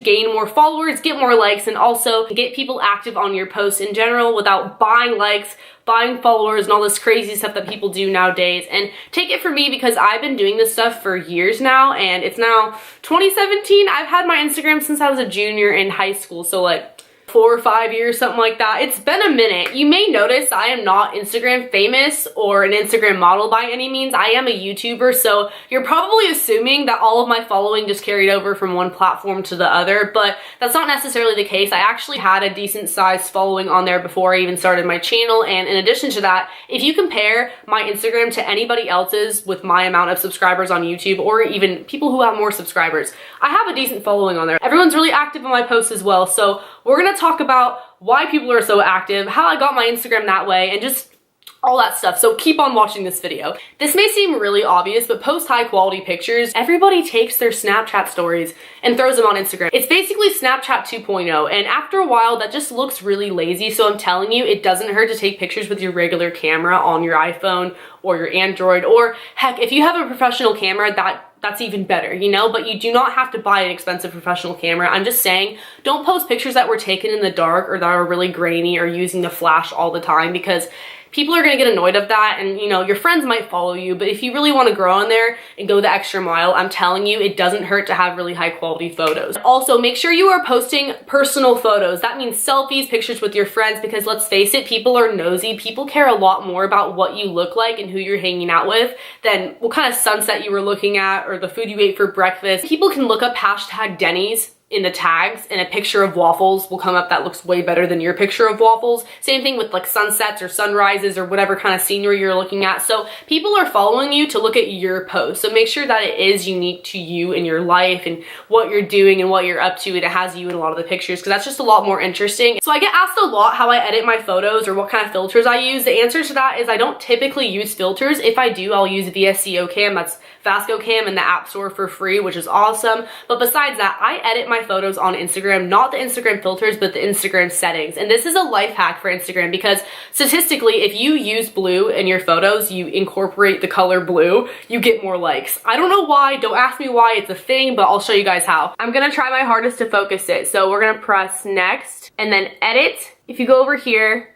gain more followers, get more likes, and also get people active on your posts in general without buying likes, buying followers, and all this crazy stuff that people do nowadays. And take it from me, because I've been doing this stuff for years now, and it's now 2017. I've had my Instagram since I was a junior in high school, so like 4 or 5 years, something like that. It's been a minute. You may notice I am not Instagram famous or an Instagram model by any means. I am a YouTuber, so you're probably assuming that all of my following just carried over from one platform to the other, but that's not necessarily the case. I actually had a decent sized following on there before I even started my channel, and in addition to that, if you compare my Instagram to anybody else's with my amount of subscribers on YouTube, or even people who have more subscribers, I have a decent following on there. Everyone's really active on my posts as well, so we're gonna talk about why people are so active, how I got my Instagram that way, and just all that stuff. So keep on watching this video. This may seem really obvious, but post high quality pictures. Everybody takes their Snapchat stories and throws them on Instagram. It's basically Snapchat 2.0, and after a while that just looks really lazy. So I'm telling you, it doesn't hurt to take pictures with your regular camera on your iPhone or your Android, or heck, if you have a professional camera, that's even better, you know, but you do not have to buy an expensive professional camera. I'm just saying, don't post pictures that were taken in the dark or that are really grainy or using the flash all the time, because people are gonna get annoyed of that, and you know, your friends might follow you, but if you really wanna grow on there and go the extra mile, I'm telling you, it doesn't hurt to have really high quality photos. Also, make sure you are posting personal photos. That means selfies, pictures with your friends, because let's face it, people are nosy. People care a lot more about what you look like and who you're hanging out with than what kind of sunset you were looking at or the food you ate for breakfast. People can look up hashtag Denny's in the tags, and a picture of waffles will come up that looks way better than your picture of waffles. Same thing with like sunsets or sunrises or whatever kind of scenery you're looking at. So people are following you to look at your post. So make sure that it is unique to you and your life and what you're doing and what you're up to, and it has you in a lot of the pictures, because that's just a lot more interesting. So I get asked a lot how I edit my photos or what kind of filters I use. The answer to that is I don't typically use filters. If I do, I'll use VSCO Cam. That's Vasco Cam in the App Store for free, which is awesome. But besides that, I edit my photos on Instagram, not the Instagram filters, but the Instagram settings. And this is a life hack for Instagram, because statistically, if you use blue in your photos, you incorporate the color blue, you get more likes. I don't know why, don't ask me why, it's a thing, but I'll show you guys how. I'm gonna try my hardest to focus it. So we're gonna press next and then edit. If you go over here,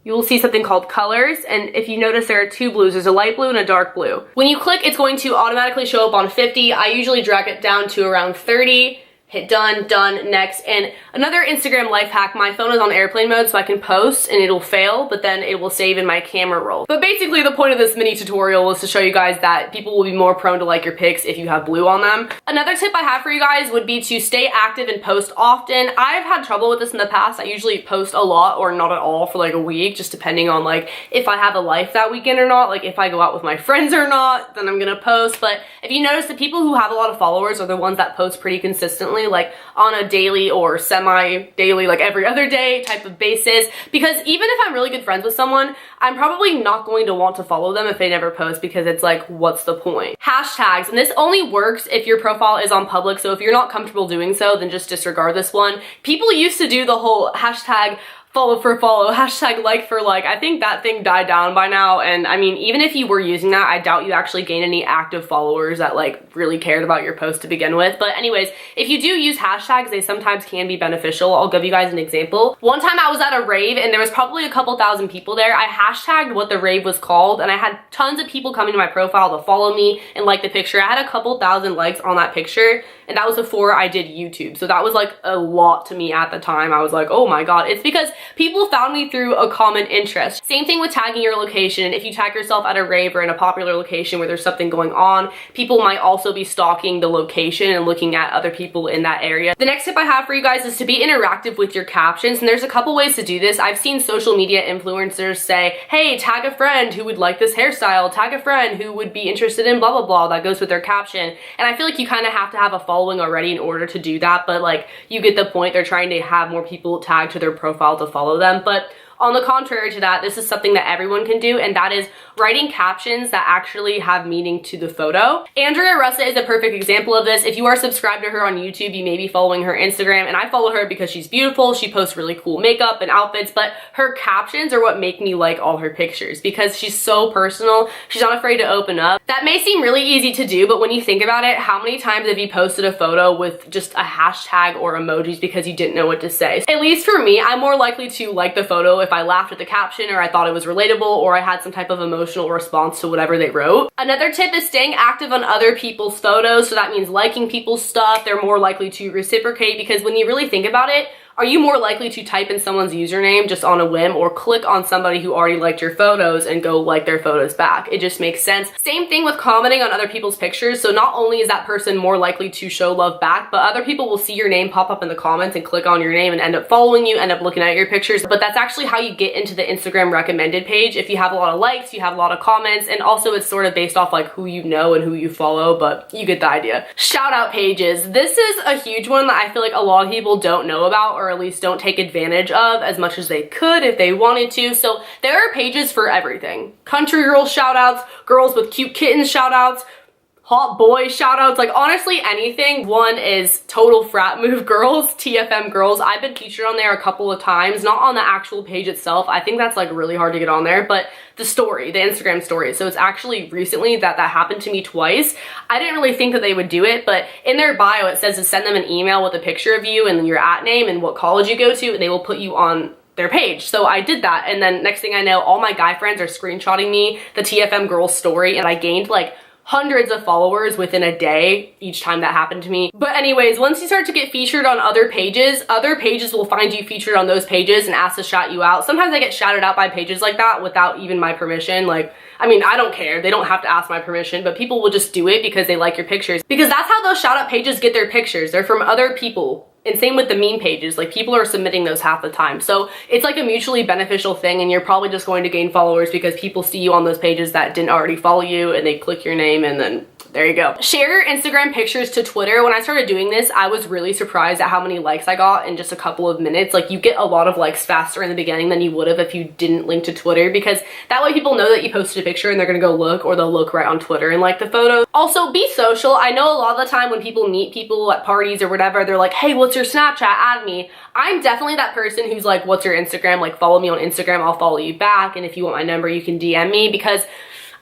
you will see something called colors, and if you notice, there are two blues. There's a light blue and a dark blue. When you click, it's going to automatically show up on 50. I usually drag it down to around 30. Hit done, done, next. And another Instagram life hack, my phone is on airplane mode, so I can post and it'll fail, but then it will save in my camera roll. But basically the point of this mini tutorial was to show you guys that people will be more prone to like your pics if you have blue on them. Another tip I have for you guys would be to stay active and post often. I've had trouble with this in the past. I usually post a lot or not at all for like a week, just depending on like if I have a life that weekend or not, like if I go out with my friends or not, then I'm gonna post. But if you notice, the people who have a lot of followers are the ones that post pretty consistently, like on a daily or semi-daily, like every other day type of basis. Because even if I'm really good friends with someone, I'm probably not going to want to follow them if they never post, because it's like, what's the point? Hashtags, and this only works if your profile is on public, so if you're not comfortable doing so, then just disregard this one. People used to do the whole hashtag follow for follow, hashtag like for like. I think that thing died down by now, and I mean, even if you were using that, I doubt you actually gained any active followers that like really cared about your post to begin with. But anyways, if you do use hashtags, they sometimes can be beneficial. I'll give you guys an example. One time I was at a rave and there was probably a couple thousand people there. I hashtagged what the rave was called, and I had tons of people coming to my profile to follow me and like the picture. I had a couple thousand likes on that picture, and that was before I did YouTube. So that was like a lot to me at the time. I was like, oh my God. It's because people found me through a common interest. Same thing with tagging your location. If you tag yourself at a rave or in a popular location where there's something going on, people might also be stalking the location and looking at other people in that area. The next tip I have for you guys is to be interactive with your captions, and there's a couple ways to do this. I've seen social media influencers say, hey, tag a friend who would like this hairstyle, tag a friend who would be interested in blah, blah, blah. That goes with their caption. And I feel like you kind of have to have a following already in order to do that, but like, you get the point. They're trying to have more people tagged to their profile to follow them. But on the contrary to that, this is something that everyone can do, and that is writing captions that actually have meaning to the photo. Andrea Russa is a perfect example of this. If you are subscribed to her on YouTube, you may be following her Instagram, and I follow her because she's beautiful. She posts really cool makeup and outfits, but her captions are what make me like all her pictures because she's so personal. She's not afraid to open up. That may seem really easy to do, but when you think about it, how many times have you posted a photo with just a hashtag or emojis because you didn't know what to say? At least for me, I'm more likely to like the photo if I laughed at the caption or I thought it was relatable or I had some type of emotional response to whatever they wrote. Another tip is staying active on other people's photos. So that means liking people's stuff. They're more likely to reciprocate because when you really think about it, are you more likely to type in someone's username just on a whim or click on somebody who already liked your photos and go like their photos back? It just makes sense. Same thing with commenting on other people's pictures. So not only is that person more likely to show love back, but other people will see your name pop up in the comments and click on your name and end up following you, end up looking at your pictures. But that's actually how you get into the Instagram recommended page. If you have a lot of likes, you have a lot of comments, and also it's sort of based off like who you know and who you follow, but you get the idea. Shout out pages. This is a huge one that I feel like a lot of people don't know about, or at least don't take advantage of as much as they could if they wanted to. So there are pages for everything. Country girl shout outs, girls with cute kittens shout outs, hot boy shout outs, like honestly anything. One is Total Frat Move Girls, TFM Girls. I've been featured on there a couple of times, not on the actual page itself. I think that's like really hard to get on there, but the story, the Instagram story. So it's actually recently that happened to me twice. I didn't really think that they would do it, but in their bio it says to send them an email with a picture of you and your @ and what college you go to, and they will put you on their page. So I did that, and then next thing I know, all my guy friends are screenshotting me the TFM Girls story, and I gained like hundreds of followers within a day each time that happened to me. But anyways, once you start to get featured on other pages will find you featured on those pages and ask to shout you out. Sometimes I get shouted out by pages like that without even my permission. Like, I mean, I don't care. They don't have to ask my permission, but people will just do it because they like your pictures. Because that's how those shout out pages get their pictures. They're from other people. And same with the meme pages, like people are submitting those half the time. So it's like a mutually beneficial thing, and you're probably just going to gain followers because people see you on those pages that didn't already follow you and they click your name, and then there you go. Share your Instagram pictures to Twitter. When I started doing this, I was really surprised at how many likes I got in just a couple of minutes. Like you get a lot of likes faster in the beginning than you would have if you didn't link to Twitter, because that way people know that you posted a picture and they're gonna go look, or they'll look right on Twitter and like the photo. Also, be social. I know a lot of the time when people meet people at parties or whatever, they're like, hey, what's your Snapchat? Add me. I'm definitely that person who's like, what's your Instagram? Like follow me on Instagram, I'll follow you back. And if you want my number, you can DM me, because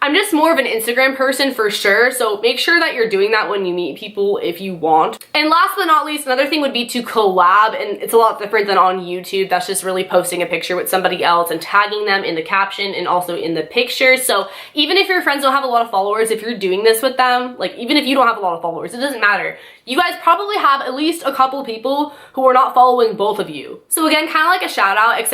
I'm just more of an Instagram person for sure. So make sure that you're doing that when you meet people if you want. And last but not least, another thing would be to collab. And it's a lot different than on YouTube. That's just really posting a picture with somebody else and tagging them in the caption and also in the picture. So even if your friends don't have a lot of followers, if you're doing this with them, like even if you don't have a lot of followers, it doesn't matter. You guys probably have at least a couple people who are not following both of you. So again, kind of like a shout out, except